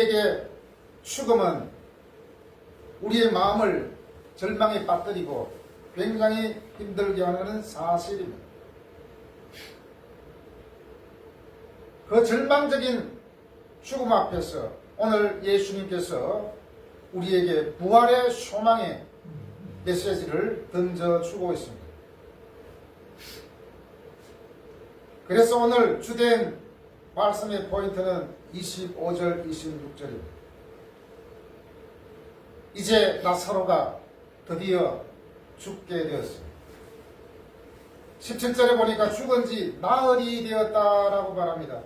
우리에게 죽음은 우리의 마음을 절망에 빠뜨리고 굉장히 힘들게 하는 사실입니다. 그 절망적인 죽음 앞에서 오늘 예수님께서 우리에게 부활의 소망의 메시지를 던져주고 있습니다. 그래서 오늘 주된 말씀의 포인트는 25절, 26절입니다. 이제 나사로가 드디어 죽게 되었습니다. 17절에 보니까 죽은 지 나흘이 되었다라고 말합니다.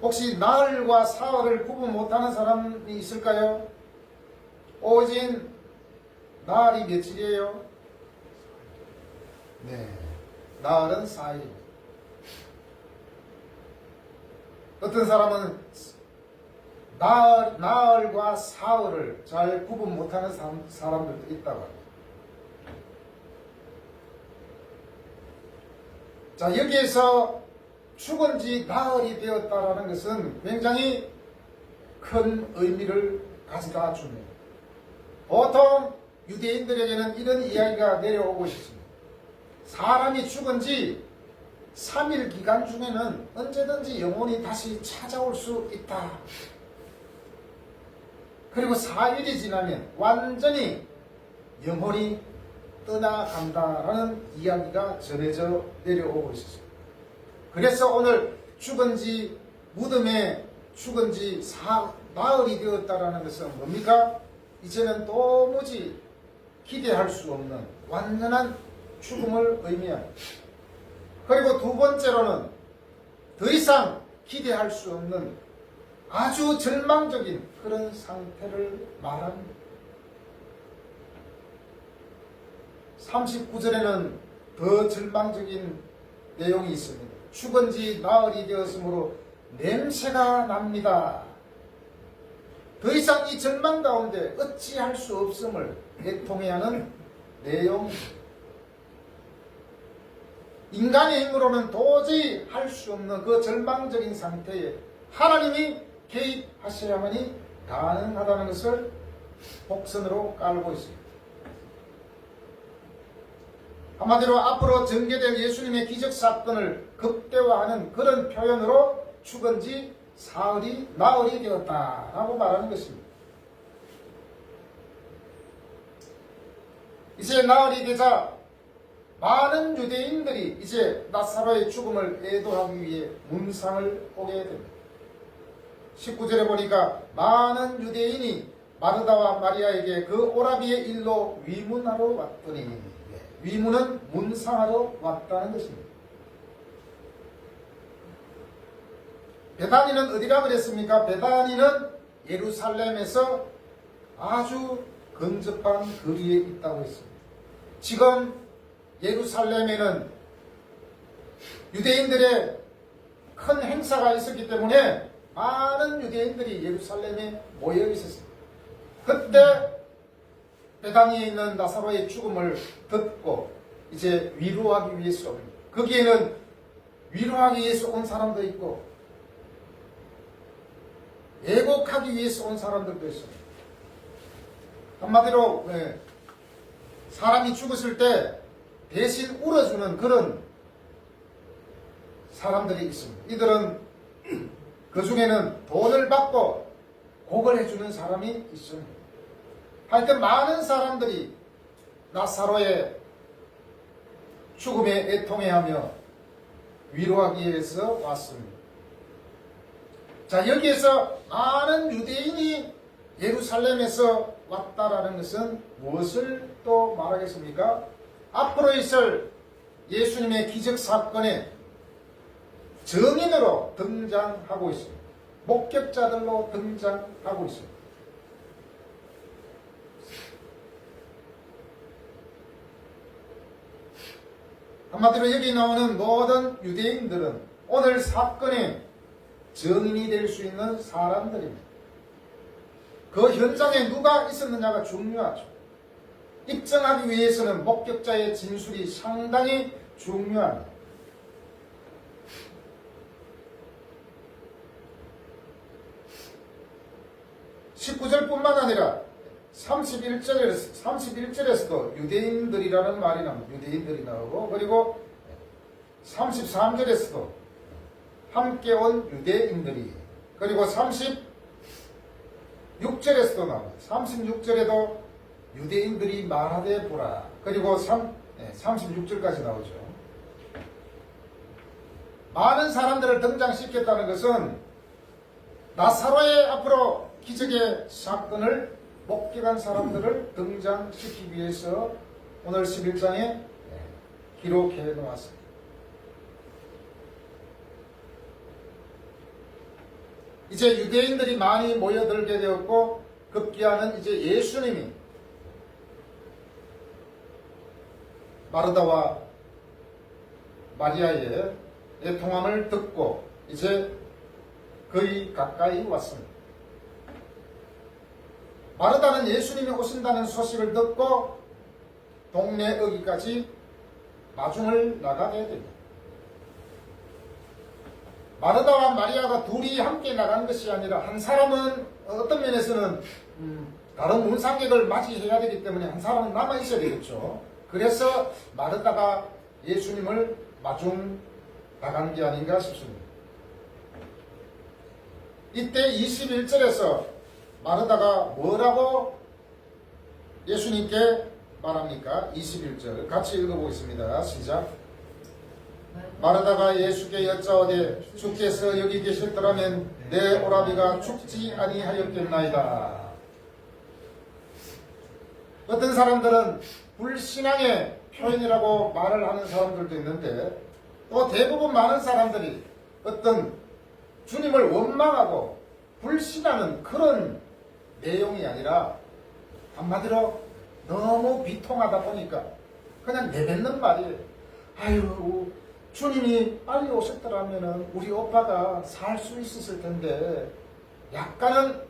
혹시 나흘과 사흘을 구분 못하는 사람이 있을까요? 오진 나흘이 며칠이에요? 네, 나흘은 4일입니다. 어떤 사람은 나흘과 사흘을 잘 구분 못하는 사람들도 있다고 합니다. 자, 여기에서 죽은 지 나흘이 되었다라는 것은 굉장히 큰 의미를 가져다 줍니다. 보통 유대인들에게는 이런 이야기가 내려오고 있습니다. 사람이 죽은 지 3일 기간 중에는 언제든지 영혼이 다시 찾아올 수 있다. 그리고 4일이 지나면 완전히 영혼이 떠나간다라는 이야기가 전해져 내려오고 있습니다. 그래서 오늘 죽은 지 무덤에 죽은 지 나흘이 되었다라는 것은 뭡니까? 이제는 도무지 기대할 수 없는 완전한 죽음을 의미합니다. 그리고 두 번째로는 더 이상 기대할 수 없는 아주 절망적인 그런 상태를 말합니다. 39절에는 더 절망적인 내용이 있습니다. 죽은 지 나흘이 되었으므로 냄새가 납니다. 더 이상 이 절망 가운데 어찌할 수 없음을 애통해하는 내용입니다. 인간의 힘으로는 도저히 할 수 없는 그 절망적인 상태에 하나님이 개입하셔야만이 가능하다는 것을 복선으로 깔고 있습니다. 한마디로 앞으로 전개될 예수님의 기적사건을 극대화하는 그런 표현으로 죽은 지 나흘이 되었다라고 말하는 것입니다. 이제 나흘이 되자 많은 유대인들이 이제 나사로의 죽음을 애도하기 위해 문상을 오게 됩니다. 19절에 보니까 많은 유대인이 마르다와 마리아에게 그 오라비의 일로 위문하러 왔더니, 위문은 문상하러 왔다는 것입니다. 베다니는 어디라 그랬습니까? 베다니는 예루살렘에서 아주 근접한 거리에 있다고 했습니다. 지금 예루살렘에는 유대인들의 큰 행사가 있었기 때문에 많은 유대인들이 예루살렘에 모여 있었습니다. 그때 베다니에 있는 나사로의 죽음을 듣고 이제 위로하기 위해서 옵니다. 거기에는 위로하기 위해서 온 사람도 있고 애곡하기 위해서 온 사람들도 있습니다. 한마디로 사람이 죽었을 때 대신 울어주는 그런 사람들이 있습니다. 이들은 그 중에는 돈을 받고 곡을 해주는 사람이 있습니다. 하여튼 많은 사람들이 나사로의 죽음에 애통해하며 위로하기 위해서 왔습니다. 자, 여기에서 많은 유대인이 예루살렘에서 왔다라는 것은 무엇을 또 말하겠습니까? 앞으로 있을 예수님의 기적사건의 증인으로 등장하고 있습니다. 목격자들로 등장하고 있습니다. 한마디로 여기 나오는 모든 유대인들은 오늘 사건의 증인이 될 수 있는 사람들입니다. 그 현장에 누가 있었느냐가 중요하죠. 입증하기 위해서는 목격자의 진술이 상당히 중요합니다. 19절뿐만 아니라 31절에서도 유대인들이라는 말이 나옵니다. 유대인들이 나오고, 그리고 33절에서도 함께 온 유대인들이, 그리고 36절에서도 나옵니다. 36절에도 유대인들이 말하되 보라. 그리고 36절까지 나오죠. 많은 사람들을 등장시켰다는 것은 나사로의 앞으로 기적의 사건을 목격한 사람들을 등장시키기 위해서 오늘 11장에 기록해 놓았습니다. 이제 유대인들이 많이 모여들게 되었고, 급기야는 이제 예수님이 마르다와 마리아의 통함을 듣고 이제 거의 가까이 왔습니다. 마르다는 예수님이 오신다는 소식을 듣고 동네 어귀까지 마중을 나가게 됩니다. 마르다와 마리아가 둘이 함께 나가는 것이 아니라, 한 사람은 어떤 면에서는 다른 문상객을 맞이해야 되기 때문에 한 사람은 남아 있어야 되겠죠. 그래서 마르다가 예수님을 마중 나간 게 아닌가 싶습니다. 이때 21절에서 마르다가 뭐라고 예수님께 말합니까? 21절 같이 읽어보겠습니다. 시작. 마르다가 예수께 여짜오되 주께서 여기 계셨더라면 내 오라비가 죽지 아니하였겠나이다. 어떤 사람들은 불신앙의 표현이라고 말을 하는 사람들도 있는데, 또 대부분 많은 사람들이 어떤 주님을 원망하고 불신하는 그런 내용이 아니라, 한마디로 너무 비통하다 보니까 그냥 내뱉는 말이에요. 아유, 주님이 빨리 오셨더라면 우리 오빠가 살 수 있었을 텐데, 약간은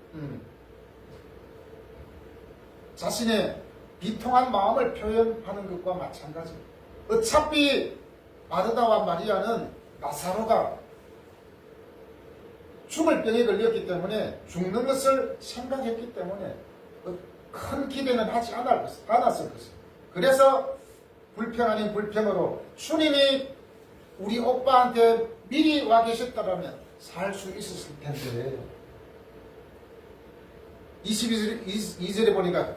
자신의 비통한 마음을 표현하는 것과 마찬가지입니다. 어차피 마르다와 마리아는 나사로가 죽을 병에 걸렸기 때문에, 죽는 것을 생각했기 때문에 큰 기대는 하지 않았을 것입니다. 그래서 불평 아닌 불평으로 주님이 우리 오빠한테 미리 와 계셨다면 살 수 있었을 텐데, 22절에 보니까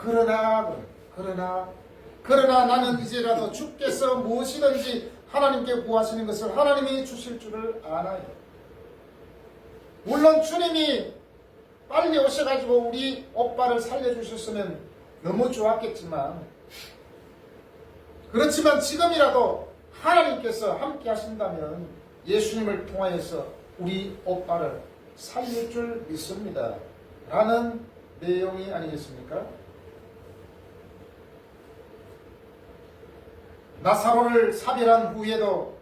그러나 나는 이제라도 주께서 무엇이든지 하나님께 구하시는 것을 하나님이 주실 줄을 아나요. 물론 주님이 빨리 오셔가지고 우리 오빠를 살려주셨으면 너무 좋았겠지만, 그렇지만 지금이라도 하나님께서 함께 하신다면 예수님을 통하여서 우리 오빠를 살릴 줄 믿습니다. 라는 내용이 아니겠습니까? 나사로를 사별한 후에도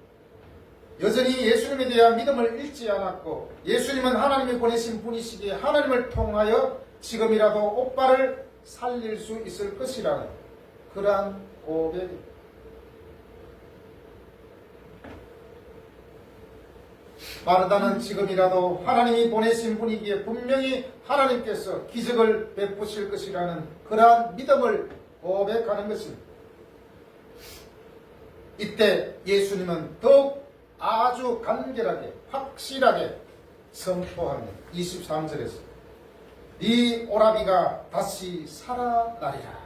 여전히 예수님에 대한 믿음을 잃지 않았고, 예수님은 하나님이 보내신 분이시기에 하나님을 통하여 지금이라도 오빠를 살릴 수 있을 것이라는 그러한 고백입니다. 마르다는 지금이라도 하나님이 보내신 분이기에 분명히 하나님께서 기적을 베푸실 것이라는 그러한 믿음을 고백하는 것입니다. 이때 예수님은 더욱 아주 간결하게 확실하게 선포합니다. 23절에서 네 오라비가 다시 살아나리라.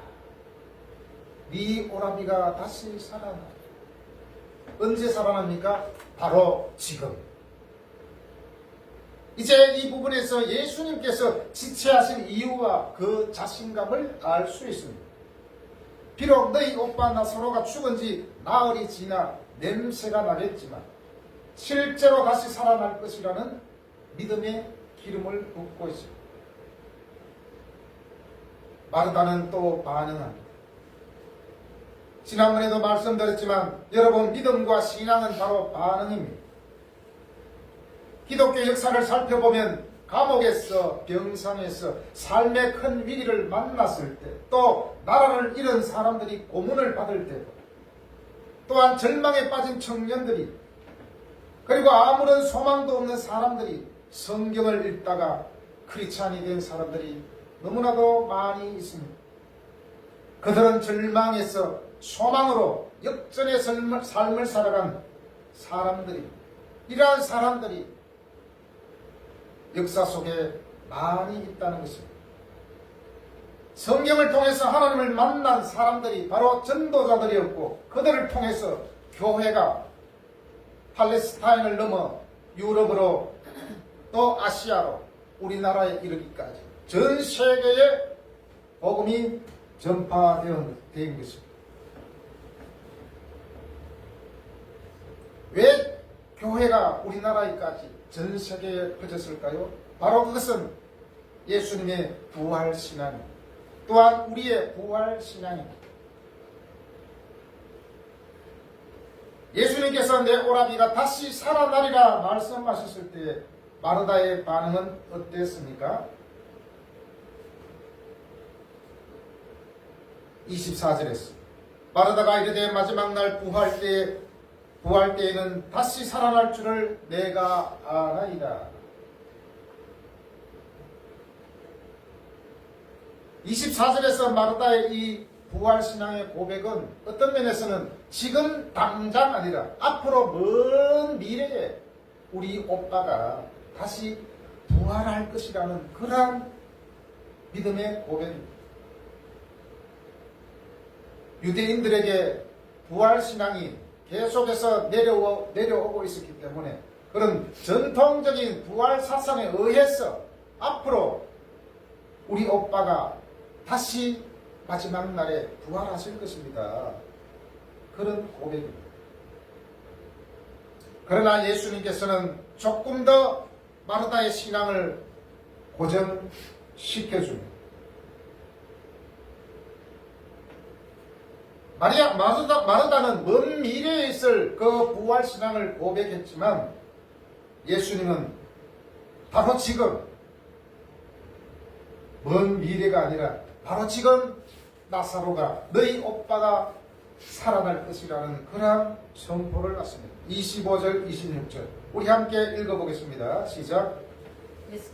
네 오라비가 다시 살아나리라. 언제 살아납니까? 바로 지금. 이제 이 부분에서 예수님께서 지체하신 이유와 그 자신감을 알 수 있습니다. 비록 너희 오빠 나사로가 죽은 지 나흘이 지나 냄새가 나겠지만 실제로 다시 살아날 것이라는 믿음의 기름을 붓고 있습니다. 마르다는 또 반응합니다. 지난번에도 말씀드렸지만 여러분, 믿음과 신앙은 바로 반응입니다. 기독교 역사를 살펴보면 감옥에서, 병상에서 삶의 큰 위기를 만났을 때, 또 나라를 잃은 사람들이 고문을 받을 때, 또한 절망에 빠진 청년들이, 그리고 아무런 소망도 없는 사람들이 성경을 읽다가 크리스찬이 된 사람들이 너무나도 많이 있습니다. 그들은 절망에서 소망으로 역전의 삶을 살아간 사람들이, 이러한 사람들이 역사 속에 많이 있다는 것입니다. 성경을 통해서 하나님을 만난 사람들이 바로 전도자들이었고, 그들을 통해서 교회가 팔레스타인을 넘어 유럽으로 또 아시아로 우리나라에 이르기까지 전 세계에 복음이 전파된 것입니다. 왜 교회가 우리나라에까지 전 세계에 퍼졌을까요? 바로 그것은 예수님의 부활신앙입니다. 또한 우리의 부활신앙입니다. 예수님께서 내 오라비가 다시 살아나리라 말씀하셨을 때 마르다의 반응은 어땠습니까? 24절에서 마르다가 이르되 마지막 날 부활 때에는 다시 살아날 줄을 내가 아나이다. 24절에서 마르다의 이 부활신앙의 고백은 어떤 면에서는 지금 당장 아니라 앞으로 먼 미래에 우리 오빠가 다시 부활할 것이라는 그러한 믿음의 고백입니다. 유대인들에게 부활신앙이 계속해서 내려오고 있었기 때문에 그런 전통적인 부활 사상에 의해서 앞으로 우리 오빠가 다시 마지막 날에 부활하실 것입니다. 그런 고백입니다. 그러나 예수님께서는 조금 더 마르다의 신앙을 고정시켜줍니다. 마르다는 먼 미래에 있을 그 부활신앙을 고백했지만 예수님은 바로 지금, 먼 미래가 아니라 바로 지금 나사로가, 너희 오빠가 살아날 것이라는 그러한 선포를 하십니다. 25절 26절 우리 함께 읽어보겠습니다. 시작.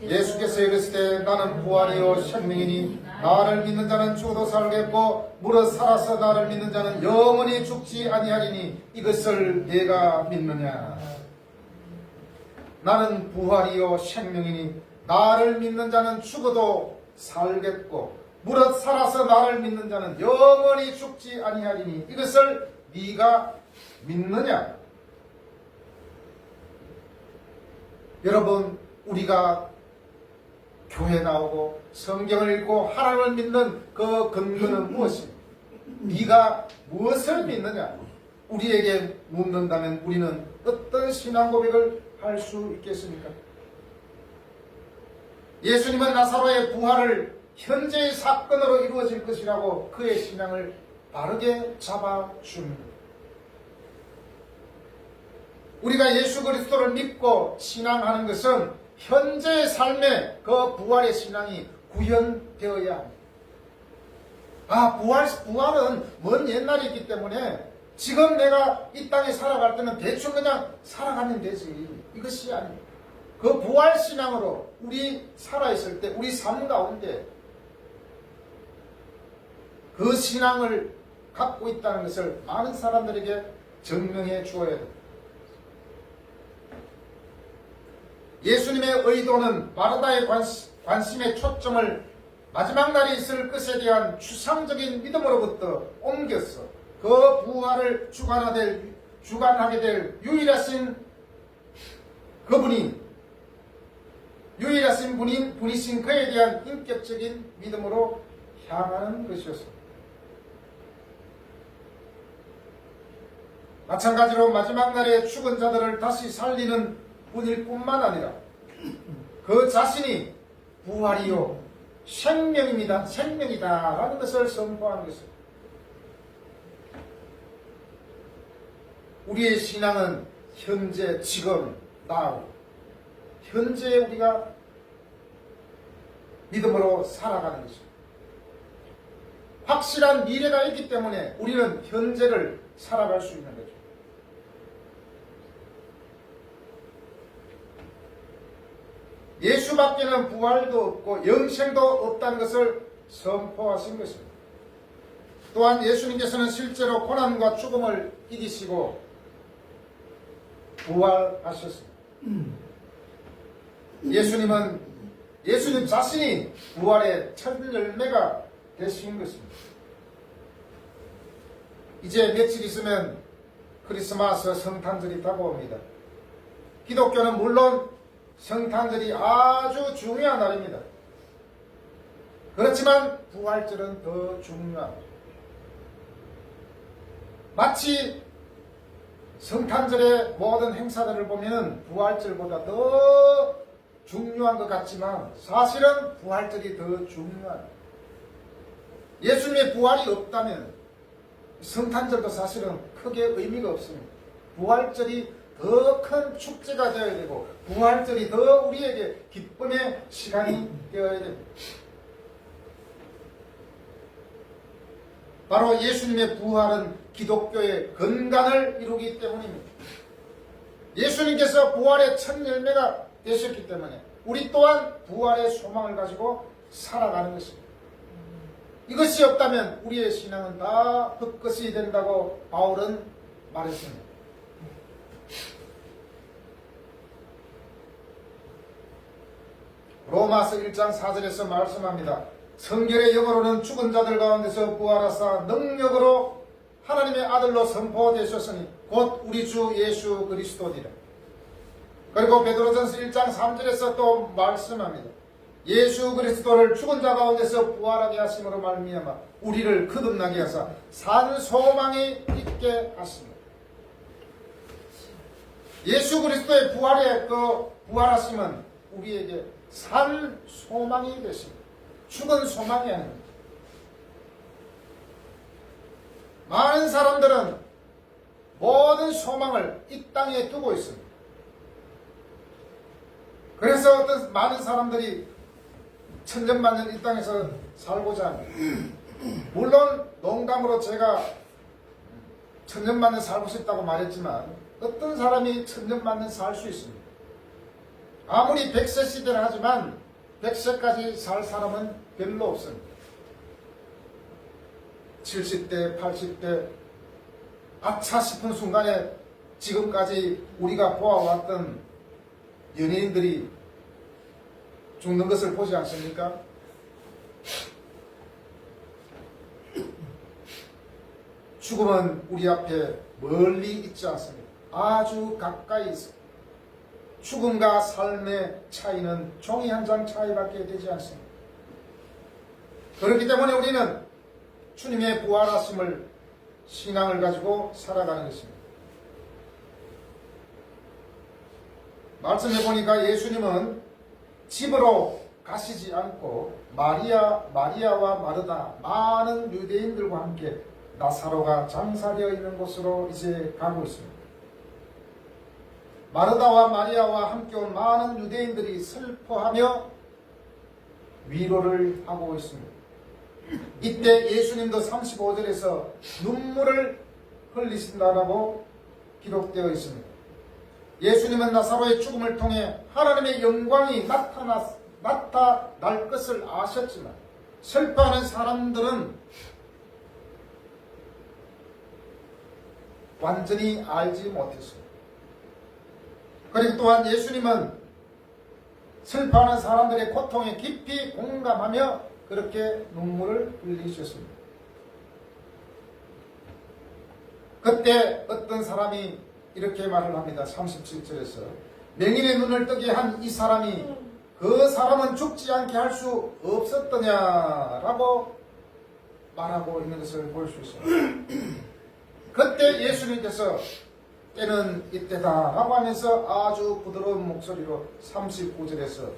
예수께서 이르시되 나는 부활이요 생명이니 나를 믿는 자는 죽어도 살겠고 무릇 살아서 나를 믿는 자는 영원히 죽지 아니하리니 이것을 내가 믿느냐. 나는 부활이요 생명이니 나를 믿는 자는 죽어도 살겠고 무릇 살아서 나를 믿는 자는 영원히 죽지 아니하리니 이것을 네가 믿느냐. 여러분, 우리가 교회 나오고 성경을 읽고 하나님을 믿는 그 근거는 무엇입니까? 네가 무엇을 믿느냐? 우리에게 묻는다면 우리는 어떤 신앙 고백을 할 수 있겠습니까? 예수님은 나사로의 부활을 현재의 사건으로 이루어질 것이라고 그의 신앙을 바르게 잡아줍니다. 우리가 예수 그리스도를 믿고 신앙하는 것은 현재의 삶에 그 부활의 신앙이 구현되어야 합니다. 부활은 먼 옛날에 있기 때문에 지금 내가 이 땅에 살아갈 때는 대충 그냥 살아가면 되지. 이것이 아닙니다. 그 부활 신앙으로 우리 살아있을 때 우리 삶 가운데 그 신앙을 갖고 있다는 것을 많은 사람들에게 증명해 주어야 됩니다. 예수님의 의도는 마르다의 관심의 초점을 마지막 날이 있을 것에 대한 추상적인 믿음으로부터 옮겼어. 그 부활을 주관하게 될 유일하신 분이신 그에 대한 인격적인 믿음으로 향하는 것이었습니다. 마찬가지로 마지막 날에 죽은 자들을 다시 살리는 분일 뿐만 아니라 그 자신이 부활이요 생명이다라는 것을 선포하는 것입니다. 우리의 신앙은 현재, 지금, now, 현재에 우리가 믿음으로 살아가는 것입니다. 확실한 미래가 있기 때문에 우리는 현재를 살아갈 수 있는 거죠. 예수 예수밖에는 부활도 없고 영생도 없다는 것을 선포하신 것입니다. 또한 예수님께서는 실제로 고난과 죽음을 이기시고 부활하셨습니다. 예수님 자신이 부활의 첫 열매가 되신 것입니다. 이제 며칠 있으면 크리스마스 성탄절이 다가옵니다. 기독교는 물론 성탄절이 아주 중요한 날입니다. 그렇지만 부활절은 더 중요합니다. 마치 성탄절의 모든 행사들을 보면 부활절보다 더 중요한 것 같지만 사실은 부활절이 더 중요합니다. 예수님의 부활이 없다면 성탄절도 사실은 크게 의미가 없습니다. 부활절이 더 큰 축제가 되어야 되고 부활절이 더 우리에게 기쁨의 시간이 되어야 됩니다. 바로 예수님의 부활은 기독교의 근간을 이루기 때문입니다. 예수님께서 부활의 첫 열매가 되셨기 때문에 우리 또한 부활의 소망을 가지고 살아가는 것입니다. 이것이 없다면 우리의 신앙은 다 헛것이 된다고 바울은 말했습니다. 로마서 1장 4절에서 말씀합니다. 성결의 영으로는 죽은 자들 가운데서 부활하사 능력으로 하나님의 아들로 선포되셨으니 곧 우리 주 예수 그리스도니라. 그리고 베드로전서 1장 3절에서 또 말씀합니다. 예수 그리스도를 죽은 자 가운데서 부활하게 하심으로 말미암아 우리를 거듭나게 하사 산 소망이 있게 하십니다. 예수 그리스도의 부활하심은 우리에게 산 소망이 되십니다. 죽은 소망이 아닙니다. 많은 사람들은 모든 소망을 이 땅에 두고 있습니다. 그래서 어떤 많은 사람들이 천년만년 이 땅에서 살고자 합니다. 물론 농담으로 제가 천년만년 살고 싶다고 말했지만 어떤 사람이 천년만년 살 수 있습니다. 아무리 100세 시대를 하지만 100세까지 살 사람은 별로 없습니다. 70대, 80대 아차 싶은 순간에 지금까지 우리가 보아왔던 연예인들이 죽는 것을 보지 않습니까? 죽음은 우리 앞에 멀리 있지 않습니다. 아주 가까이 있습니다. 죽음과 삶의 차이는 종이 한 장 차이밖에 되지 않습니다. 그렇기 때문에 우리는 주님의 부활하심을 신앙을 가지고 살아가는 것입니다. 말씀해 보니까 예수님은 집으로 가시지 않고 마리아와 마르다 많은 유대인들과 함께 나사로가 장사되어 있는 곳으로 이제 가고 있습니다. 마르다와 마리아와 함께 온 많은 유대인들이 슬퍼하며 위로를 하고 있습니다. 이때 예수님도 35절에서 눈물을 흘리신다라고 기록되어 있습니다. 예수님은 나사로의 죽음을 통해 하나님의 영광이 나타날 것을 아셨지만 슬퍼하는 사람들은 완전히 알지 못했습니다. 그리고 또한 예수님은 슬퍼하는 사람들의 고통에 깊이 공감하며 그렇게 눈물을 흘리셨습니다. 그때 어떤 사람이 이렇게 말을 합니다. 37절에서 맹인의 눈을 뜨게 한 이 사람이 그 사람은 죽지 않게 할 수 없었더냐라고 말하고 있는 것을 볼 수 있습니다. 그때 예수님께서 때는 이때다 라고 하면서 아주 부드러운 목소리로 39절에서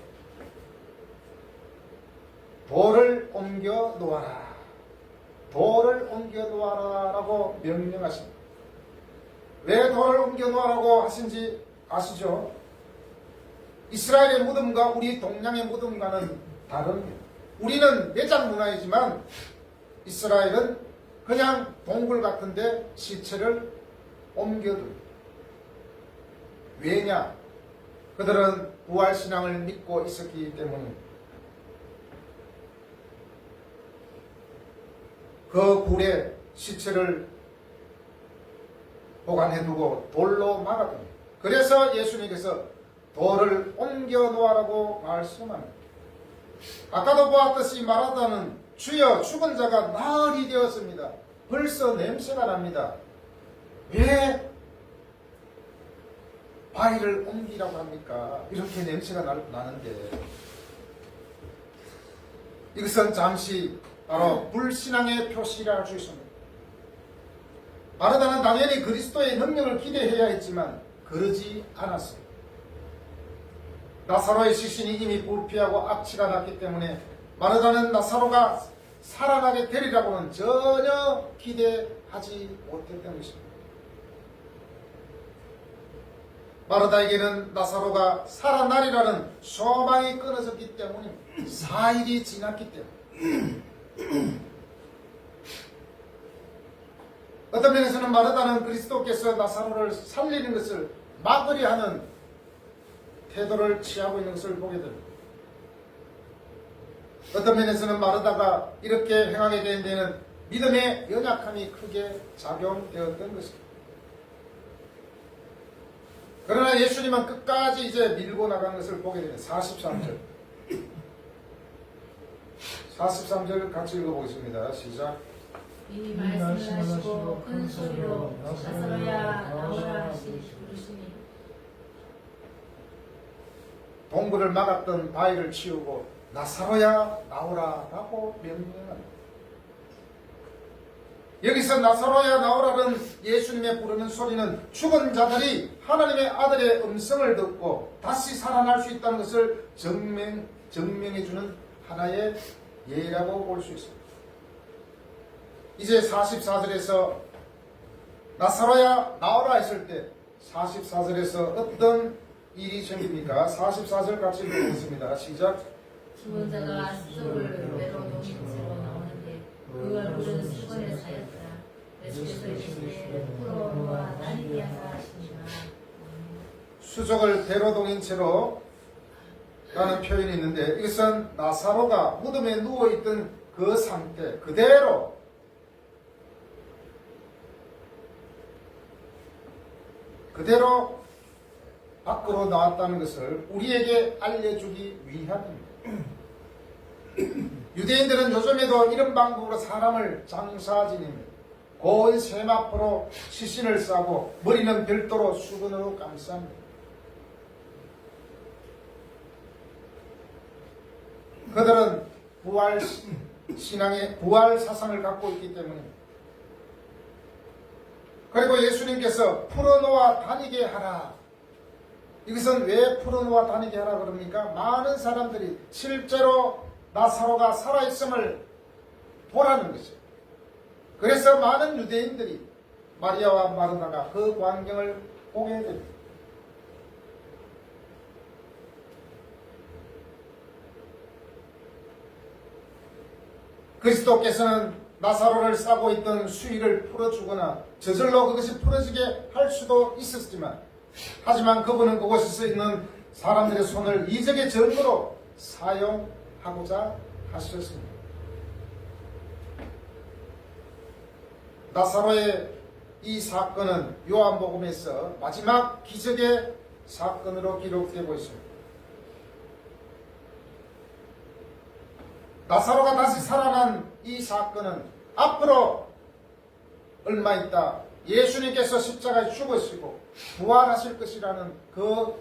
돌을 옮겨 놓아라, 돌을 옮겨 놓아라 라고 명령하십니다. 왜 돌을 옮겨 놓으라고 하신지 아시죠? 이스라엘의 무덤과 우리 동양의 무덤과는 다릅니다. 우리는 매장 문화이지만 이스라엘은 그냥 동굴 같은데 시체를 옮겨둡니다. 왜냐? 그들은 부활신앙을 믿고 있었기 때문에 그 굴에 시체를 보관해두고 돌로 막았답니다. 그래서 예수님께서 돌을 옮겨 놓으라고 말씀합니다. 아까도 보았듯이 마르다는 주여 죽은 자가 나흘이 되었습니다. 벌써 냄새가 납니다. 왜 바위를 옮기라고 합니까? 이렇게 냄새가 나는데 이것은 잠시 바로 불신앙의 표시라 할 수 있습니다. 마르다는 당연히 그리스도의 능력을 기대해야 했지만 그러지 않았습니다. 나사로의 시신이 이미 부패하고 악취가 났기 때문에 마르다는 나사로가 살아나게 되리라고는 전혀 기대하지 못했던 것입니다. 마르다에게는 나사로가 살아나리라는 소망이 끊어졌기 때문에 4일이 지났기 때문에 어떤 면에서는 마르다는 그리스도께서 나사로를 살리는 것을 막으려 하는 태도를 취하고 있는 것을 보게 됩니다. 어떤 면에서는 마르다가 이렇게 행하게 된 데는 믿음의 연약함이 크게 작용되었던 것입니다. 그러나 예수님은 끝까지 이제 밀고 나간 것을 보게 됩니다. 43절. 43절 같이 읽어보겠습니다. 시작. 이미 말씀하시고 큰 소리로 나사로야 나오라 부르시니 동굴을 막았던 바위를 치우고 나사로야 나오라라고 명령합니다. 여기서 나사로야 나오라는 예수님의 부르는 소리는 죽은 자들이 하나님의 아들의 음성을 듣고 다시 살아날 수 있다는 것을 증명해주는 하나의 예라고 볼 수 있습니다. 이제 44절에서 나사로야 나오라 했을 때 44절에서 어떤 일이 생깁니까? 44절 같이 읽겠습니다. 시작. 죽은 자가 수족을 외로 놓인 채로 나오는데 그 얼굴은 수건에 사였더라. 예수께서 이르시되 풀어놓아 나니게 하라 하시니라. 수족을 배로 동인 채로 라는 표현이 있는데 이것은 나사로가 무덤에 누워있던 그 상태 그대로 밖으로 나왔다는 것을 우리에게 알려주기 위함입니다. 유대인들은 요즘에도 이런 방법으로 사람을 장사지냅니다. 고운 세마포로 시신을 싸고 머리는 별도로 수건으로 감쌉니다. 그들은 신앙의 부활 사상을 갖고 있기 때문입니다. 그리고 예수님께서 풀어놓아 다니게 하라. 이것은 왜 풀어놓아 다니게 하라 그럽니까? 많은 사람들이 실제로 나사로가 살아있음을 보라는 것이죠. 그래서 많은 유대인들이 마리아와 마르다가 그 광경을 보게 됩니다. 그리스도께서는 나사로를 싸고 있던 수위를 풀어주거나 저절로 그것이 풀어지게 할 수도 있었지만 하지만 그분은 그곳에서 있는 사람들의 손을 이적의 증거로 사용하고자 하셨습니다. 나사로의 이 사건은 요한복음에서 마지막 기적의 사건으로 기록되고 있습니다. 나사로가 다시 살아난 이 사건은 앞으로 얼마 있다 예수님께서 십자가에 죽으시고 부활하실 것이라는 그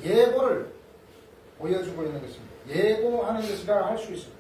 예고를 보여주고 있는 것입니다. 예고하는 것이라 할 수 있습니다.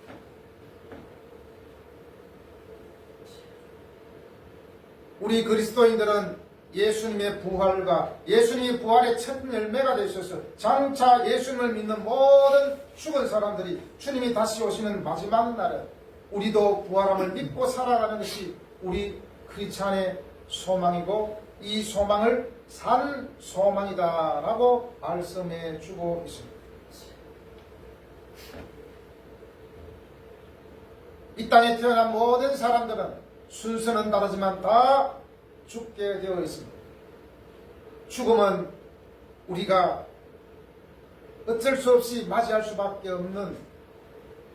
우리 그리스도인들은 예수님의 부활과 예수님의 부활의 첫 열매가 되셔서 장차 예수님을 믿는 모든 죽은 사람들이 주님이 다시 오시는 마지막 날에 우리도 부활함을 믿고 살아가는 것이 우리 크리스찬의 소망이고 이 소망을 산 소망이다라고 말씀해 주고 있습니다. 이 땅에 태어난 모든 사람들은 순서는 다르지만 다 죽게 되어 있습니다. 죽음은 우리가 어쩔 수 없이 맞이할 수밖에 없는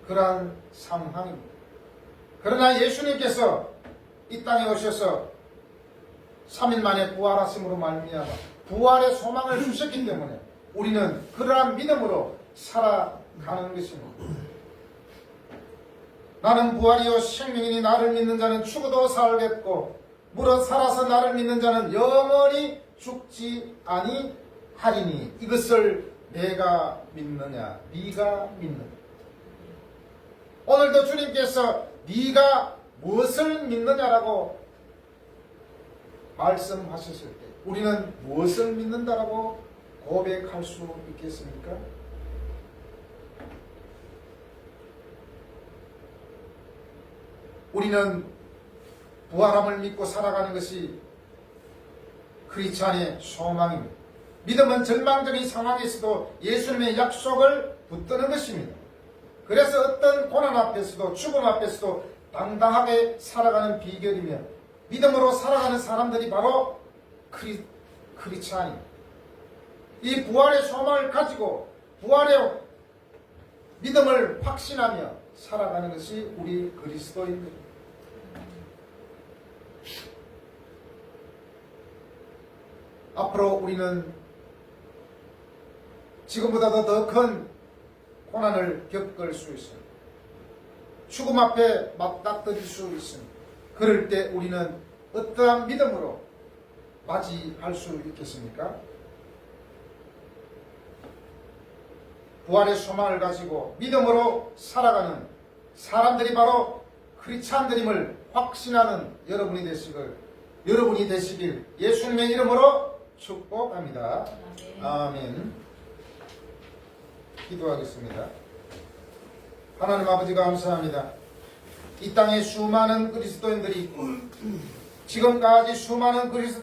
그러한 상황입니다. 그러나 예수님께서 이 땅에 오셔서 3일 만에 부활하심으로 말미암아 부활의 소망을 주셨기 때문에 우리는 그러한 믿음으로 살아가는 것입니다. 나는 부활이요 생명이니 나를 믿는 자는 죽어도 살겠고 물어 살아서 나를 믿는 자는 영원히 죽지 아니하리니 이것을 내가 믿느냐 네가 믿느냐. 오늘도 주님께서 네가 무엇을 믿느냐라고 말씀하셨을 때 우리는 무엇을 믿는다라고 고백할 수 있겠습니까? 우리는 부활함을 믿고 살아가는 것이 크리스찬의 소망입니다. 믿음은 절망적인 상황에서도 예수님의 약속을 붙드는 것입니다. 그래서 어떤 고난 앞에서도 죽음 앞에서도 당당하게 살아가는 비결이며 믿음으로 살아가는 사람들이 바로 크리스찬입니다. 이 부활의 소망을 가지고 부활의 믿음을 확신하며 살아가는 것이 우리 그리스도인들입니다. 앞으로 우리는 지금보다도 더 큰 고난을 겪을 수 있습니다. 죽음 앞에 맞닥뜨릴 수 있습니다. 그럴 때 우리는 어떠한 믿음으로 맞이할 수 있겠습니까? 부활의 소망을 가지고 믿음으로 살아가는 사람들이 바로 크리스찬들임을 확신하는 여러분이 되시길 예수님의 이름으로 축복합니다. 아멘. 기도하겠습니다. 하나님 아버지 감사합니다. 이 땅에 수많은 그리스도인들이 있고 지금까지 수많은 그리스도